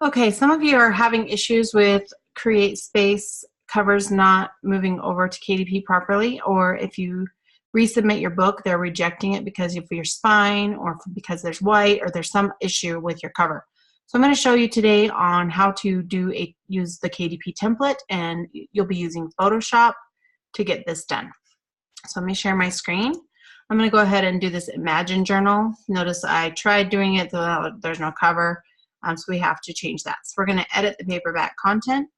Okay, some of you are having issues with Create Space covers not moving over to KDP properly, or if you resubmit your book, they're rejecting it because of your spine or because there's white or there's some issue with your cover. So I'm going to show you today on how to use the KDP template, and you'll be using Photoshop to get this done. So let me share my screen. I'm going to go ahead and do this Imagine journal. Notice I tried doing it, though there's no cover. So we have to change that. So we're going to edit the paperback content.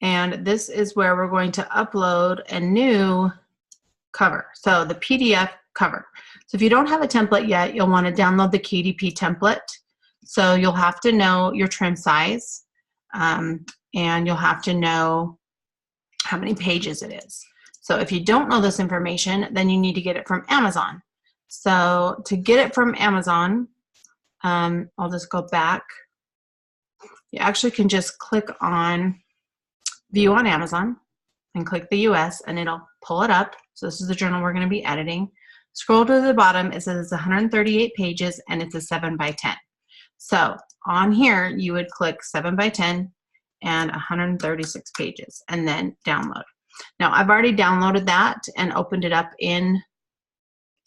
And this is where we're going to upload a new cover. So the PDF cover. So if you don't have a template yet, you'll want to download the KDP template. So you'll have to know your trim size, and you'll have to know how many pages it is. So if you don't know this information, then you need to get it from Amazon. So to get it from Amazon, I'll just go back. You actually can just click on View on Amazon and click the US, and it'll pull it up. So this is the journal we're going to be editing. Scroll to the bottom. It says it's 138 pages and it's a 7x10. So on here, you would click 7x10 and 136 pages and then download. Now I've already downloaded that and opened it up in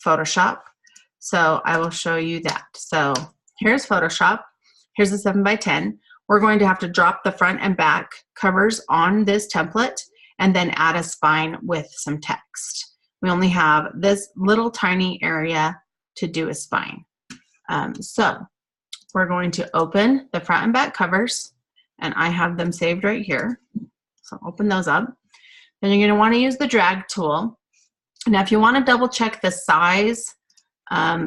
Photoshop. So I will show you that. So here's Photoshop. Here's the 7x10. We're going to have to drop the front and back covers on this template and then add a spine with some text. We only have this little tiny area to do a spine. So we're going to open the front and back covers, and I have them saved right here. So open those up. Then you're going to want to use the drag tool. Now if you want to double check the size,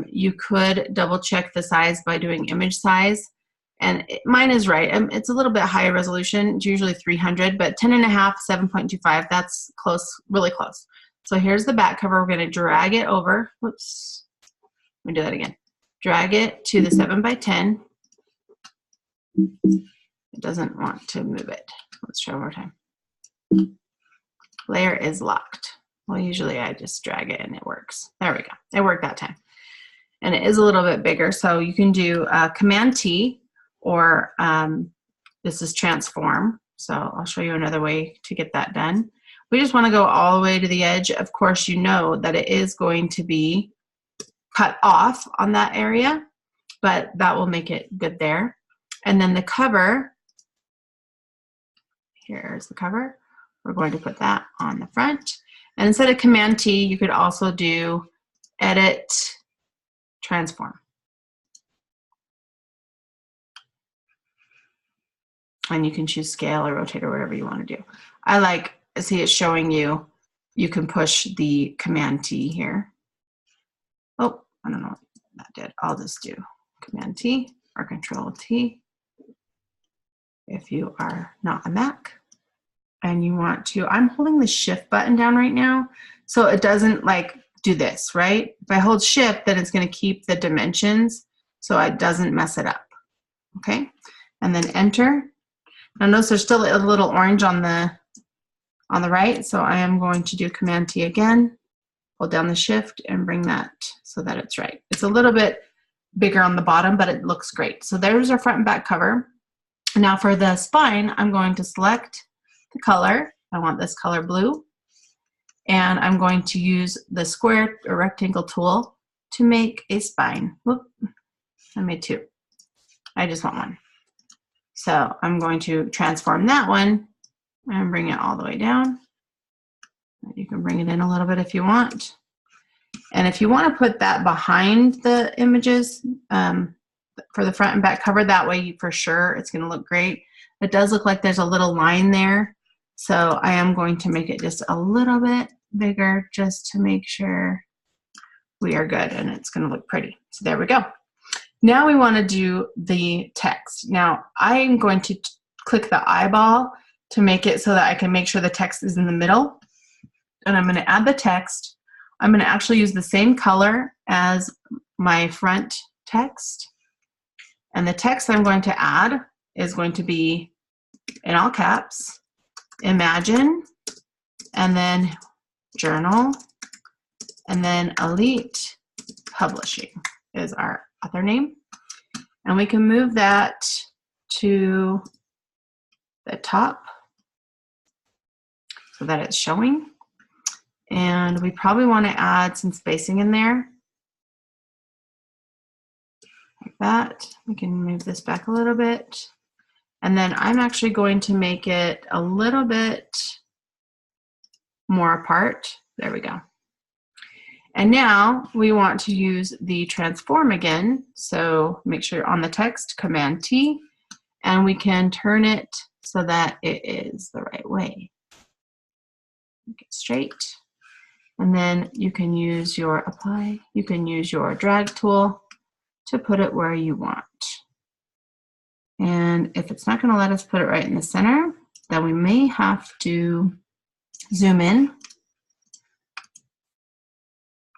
you could double check the size by doing image size. And mine is right. It's a little bit higher resolution. It's usually 300, but 10.5, 7.25, that's close, really close. So here's the back cover. We're going to drag it over. Whoops. Let me do that again. Drag it to the 7x10. It doesn't want to move it. Let's try one more time. Layer is locked. Well, usually I just drag it and it works. There we go. It worked that time. And it is a little bit bigger. So you can do Command T, or this is transform. So I'll show you another way to get that done. We just want to go all the way to the edge. Of course, you know that it is going to be cut off on that area, but that will make it good there. And then the cover, here's the cover. We're going to put that on the front. And instead of Command T, you could also do Edit, Transform. And you can choose scale or rotate or whatever you want to do. I like, see it showing you, you can push the Command T here. Oh, I don't know what that did. I'll just do Command T or Control T if you are not a Mac. And you want to, I'm holding the Shift button down right now, so it doesn't like do this, right? If I hold Shift, then it's going to keep the dimensions so it doesn't mess it up. Okay, and then Enter. Now notice there's still a little orange on the right, so I am going to do Command T again, hold down the Shift and bring that so that it's right. It's a little bit bigger on the bottom, but it looks great. So there's our front and back cover. Now for the spine, I'm going to select the color. I want this color blue, and I'm going to use the square or rectangle tool to make a spine. Whoop, I made two. I just want one. So I'm going to transform that one and bring it all the way down. You can bring it in a little bit if you want. And if you want to put that behind the images for the front and back cover, that way for sure it's going to look great. It does look like there's a little line there. So I am going to make it just a little bit bigger just to make sure we are good and it's going to look pretty. So there we go. Now we want to do the text. Now I'm going to click the eyeball to make it so that I can make sure the text is in the middle. And I'm going to add the text. I'm going to actually use the same color as my front text. And the text I'm going to add is going to be in all caps, Imagine, and then Journal, and then Elite Publishing is our author name. And we can move that to the top so that it's showing. And we probably want to add some spacing in there. Like that. We can move this back a little bit. And then I'm actually going to make it a little bit more apart. There we go. And now we want to use the transform again. So make sure you're on the text, Command T, and we can turn it so that it is the right way. Make it straight. And then you can use your apply, you can use your drag tool to put it where you want. And if it's not going to let us put it right in the center, then we may have to zoom in.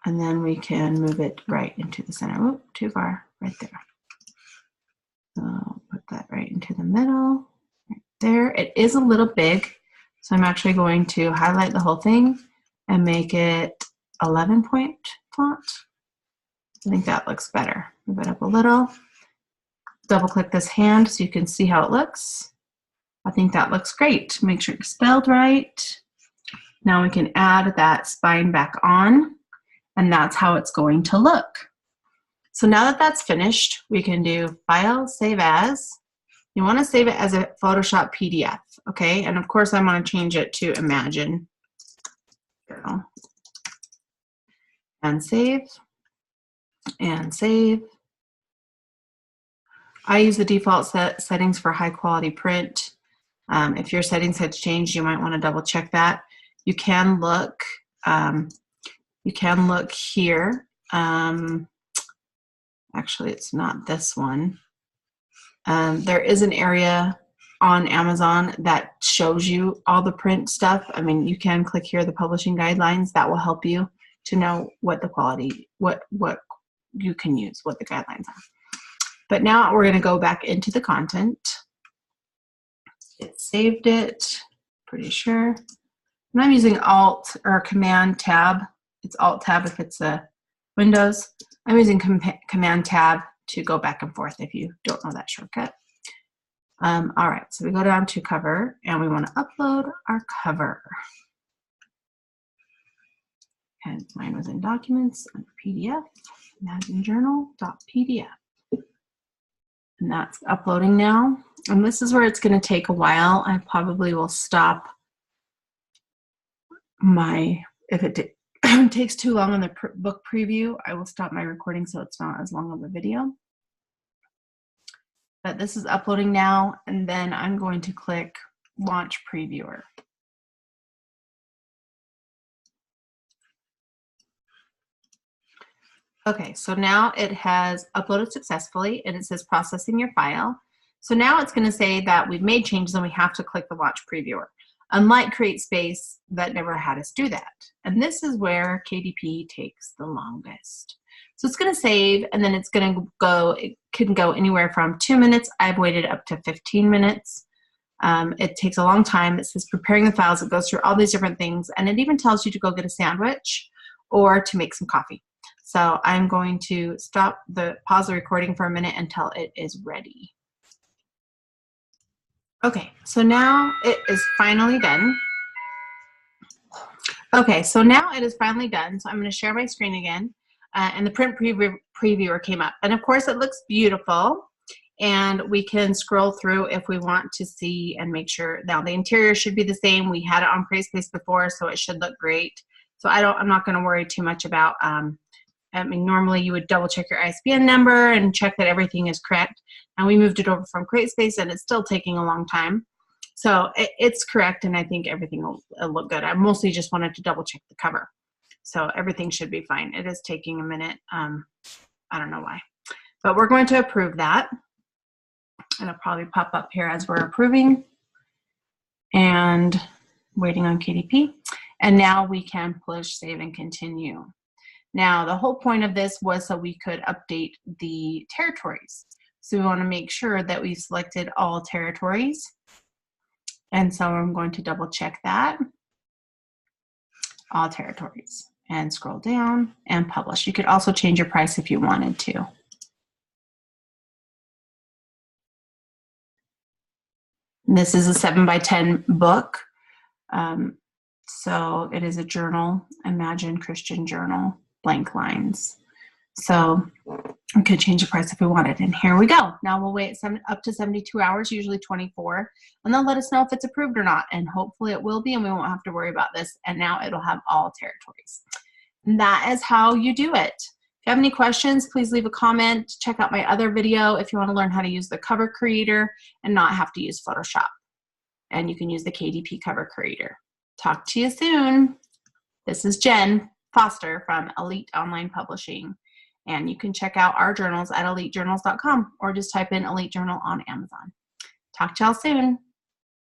And then we can move it right into the center. Oh, too far, right there. So put that right into the middle, right there. It is a little big, so I'm actually going to highlight the whole thing and make it 11-point font. I think that looks better. Move it up a little. Double click this hand so you can see how it looks. I think that looks great. Make sure it's spelled right. Now we can add that spine back on. And that's how it's going to look. So now that that's finished, we can do File, Save As. You want to save it as a Photoshop PDF, okay? And of course, I'm going to change it to Imagine. And save. And save. I use the default settings for high quality print. If your settings had changed, you might want to double check that. You can look. You can look here. Actually, it's not this one. There is an area on Amazon that shows you all the print stuff. I mean, you can click here, the publishing guidelines. That will help you to know what the quality, what you can use, what the guidelines are. But now we're going to go back into the content. It saved it, pretty sure. And I'm using Alt or Command Tab. It's Alt Tab if it's a Windows. I'm using Command Tab to go back and forth if you don't know that shortcut. All right, so we go down to cover and we want to upload our cover. And mine was in Documents, under PDF, imaginejournal.pdf. And that's uploading now. And this is where it's going to take a while. I probably will stop my, if it takes too long on the book preview, I will stop my recording so it's not as long of a video. But this is uploading now, and then I'm going to click Launch Previewer. Okay, so now it has uploaded successfully, and it says processing your file. So now it's going to say that we've made changes and we have to click the Launch Previewer. Unlike CreateSpace, that never had us do that. And this is where KDP takes the longest. So it's going to save, and then it's going to go, it can go anywhere from 2 minutes. I've waited up to 15 minutes. It takes a long time. It says preparing the files. It goes through all these different things, and it even tells you to go get a sandwich or to make some coffee. So I'm going to pause the recording for a minute until it is ready. Okay, so now it is finally done. Okay, so now it is finally done. So I'm going to share my screen again. And the print previewer came up. And of course it looks beautiful. And we can scroll through if we want to see and make sure. Now the interior should be the same. We had it on CreateSpace before, so it should look great. So I'm not going to worry too much about, I mean, normally you would double check your ISBN number and check that everything is correct. And we moved it over from CreateSpace and it's still taking a long time. So it's correct, and I think everything will look good. I mostly just wanted to double check the cover. So everything should be fine. It is taking a minute. I don't know why. But we're going to approve that. And it'll probably pop up here as we're approving. And waiting on KDP. And now we can push save and continue. Now, the whole point of this was so we could update the territories. So we want to make sure that we selected all territories. And so I'm going to double check that. All territories. And scroll down and publish. You could also change your price if you wanted to. This is a 7x10 book. So it is a journal, Imagine Christian Journal, blank lines. So we could change the price if we wanted. And here we go. Now we'll wait up to 72 hours, usually 24, and they'll let us know if it's approved or not. And hopefully it will be, and we won't have to worry about this. And now it'll have all territories. And that is how you do it. If you have any questions, please leave a comment. Check out my other video if you want to learn how to use the cover creator and not have to use Photoshop. And you can use the KDP cover creator. Talk to you soon. This is Jen Foster from Elite Online Publishing. And you can check out our journals at elitejournals.com or just type in Elite Journal on Amazon. Talk to y'all soon.